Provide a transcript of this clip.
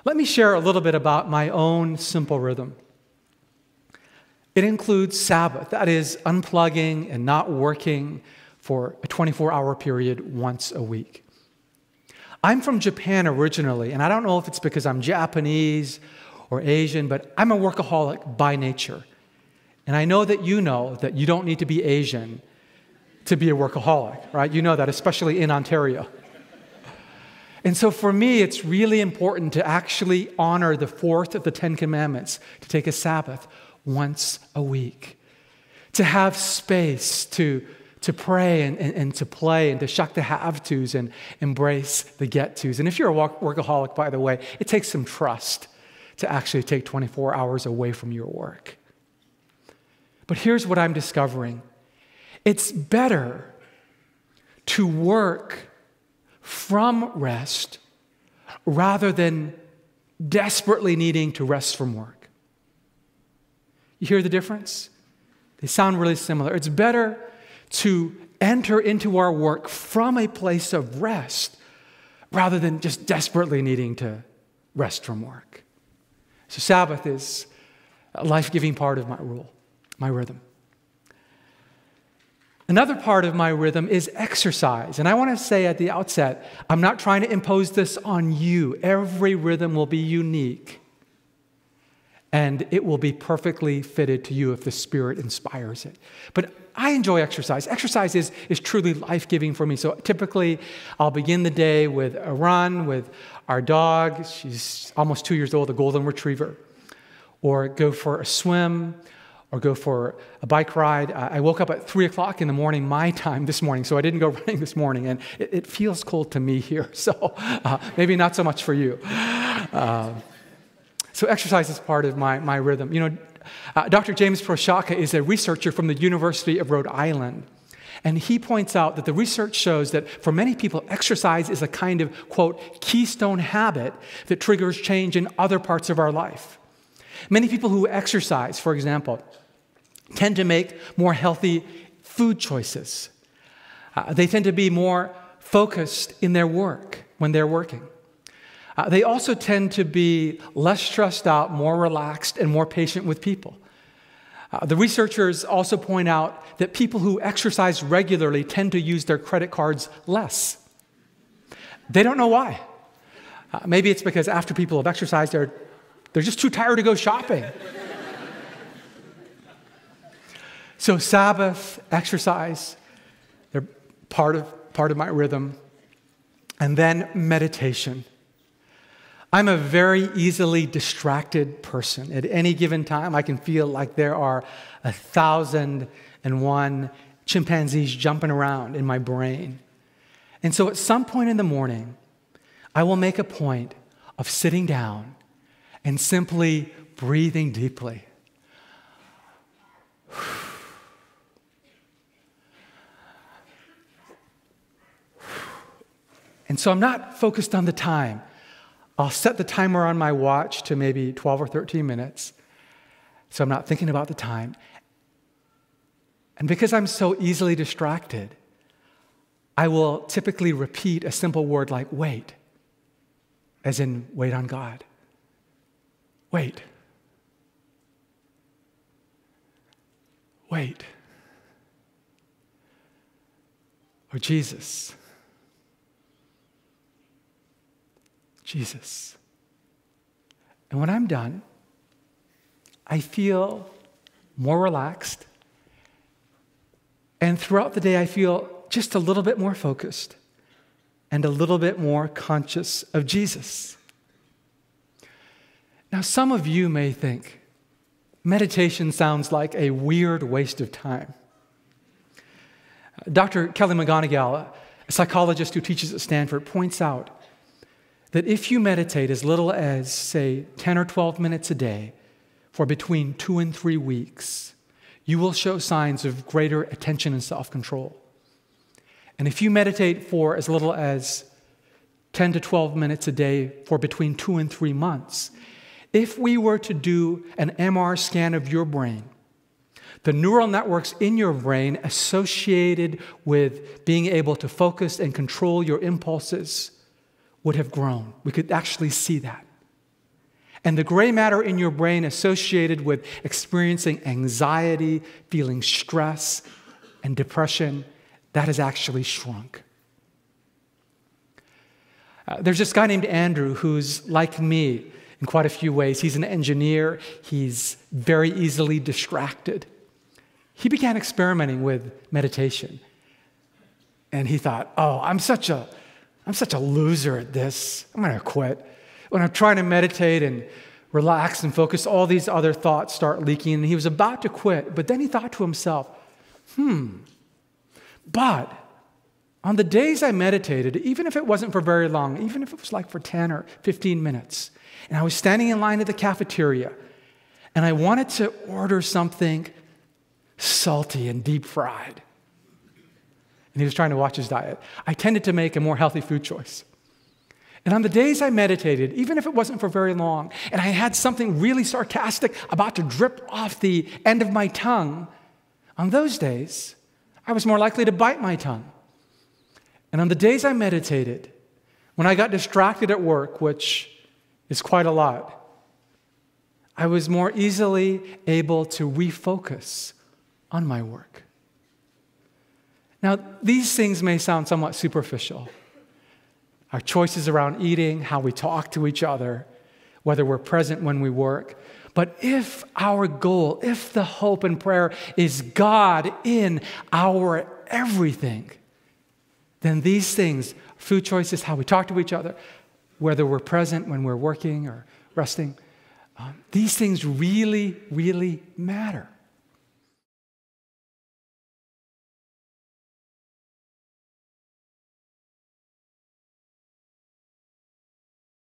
Let me share a little bit about my own simple rhythm. It includes Sabbath, that is, unplugging and not working for a 24-hour period once a week. I'm from Japan originally, and I don't know if it's because I'm Japanese or Asian, but I'm a workaholic by nature. And I know that you don't need to be Asian to be a workaholic, right? You know that, especially in Ontario. And so for me, it's really important to actually honor the fourth of the 10 Commandments, to take a Sabbath once a week, to have space to pray and to play and to shuck the have-tos and embrace the get-tos. And if you're a workaholic, by the way, it takes some trust to actually take 24 hours away from your work. But here's what I'm discovering. It's better to work from rest rather than desperately needing to rest from work. You hear the difference? They sound really similar. It's better to enter into our work from a place of rest rather than just desperately needing to rest from work. So Sabbath is a life-giving part of my rhythm. Another part of my rhythm is exercise. And I want to say at the outset, I'm not trying to impose this on you. Every rhythm will be unique. And it will be perfectly fitted to you if the Spirit inspires it. But I enjoy exercise. Exercise is truly life-giving for me. So typically, I'll begin the day with a run with our dog. She's almost 2 years old, a golden retriever. Or go for a swim, or go for a bike ride. I woke up at 3 o'clock in the morning, my time this morning, so I didn't go running this morning. And it feels cold to me here, so maybe not so much for you. So exercise is part of my rhythm. You know, Dr. James Prochaska is a researcher from the University of Rhode Island. And he points out that the research shows that for many people, exercise is a kind of, quote, keystone habit that triggers change in other parts of our life. Many people who exercise, for example, tend to make more healthy food choices. They tend to be more focused in their work when they're working. They also tend to be less stressed out, more relaxed, and more patient with people. The researchers also point out that people who exercise regularly tend to use their credit cards less. They don't know why. Maybe it's because after people have exercised, they're just too tired to go shopping. So Sabbath, exercise, they're part of my rhythm. And then meditation. I'm a very easily distracted person. At any given time, I can feel like there are 1,001 chimpanzees jumping around in my brain. And so at some point in the morning, I will make a point of sitting down and simply breathing deeply. And so I'm not focused on the time. I'll set the timer on my watch to maybe 12 or 13 minutes, so I'm not thinking about the time. And because I'm so easily distracted, I will typically repeat a simple word like wait, as in wait on God. Wait. Wait. Or Jesus. Jesus. And when I'm done, I feel more relaxed. And throughout the day, I feel just a little bit more focused and a little bit more conscious of Jesus. Now, some of you may think meditation sounds like a weird waste of time. Dr. Kelly McGonigal, a psychologist who teaches at Stanford, points out that if you meditate as little as, say, 10 or 12 minutes a day for between 2 and 3 weeks, you will show signs of greater attention and self-control. And if you meditate for as little as 10 to 12 minutes a day for between 2 and 3 months, if we were to do an MR scan of your brain, the neural networks in your brain associated with being able to focus and control your impulses would have grown. We could actually see that. And the gray matter in your brain associated with experiencing anxiety, feeling stress, and depression, that has actually shrunk. There's this guy named Andrew who's like me in quite a few ways. He's an engineer. He's very easily distracted. He began experimenting with meditation. And he thought, oh, I'm such a loser at this. I'm going to quit. When I'm trying to meditate and relax and focus, all these other thoughts start leaking. And he was about to quit, but then he thought to himself, but on the days I meditated, even if it wasn't for very long, even if it was like for 10 or 15 minutes, and I was standing in line at the cafeteria, and I wanted to order something salty and deep fried, and he was trying to watch his diet, I tended to make a more healthy food choice. And on the days I meditated, even if it wasn't for very long, and I had something really sarcastic about to drip off the end of my tongue, on those days, I was more likely to bite my tongue. And on the days I meditated, when I got distracted at work, which is quite a lot, I was more easily able to refocus on my work. Now, these things may sound somewhat superficial. Our choices around eating, how we talk to each other, whether we're present when we work. But if our goal, if the hope and prayer is God in our everything, then these things, food choices, how we talk to each other, whether we're present when we're working or resting, these things really, really matter.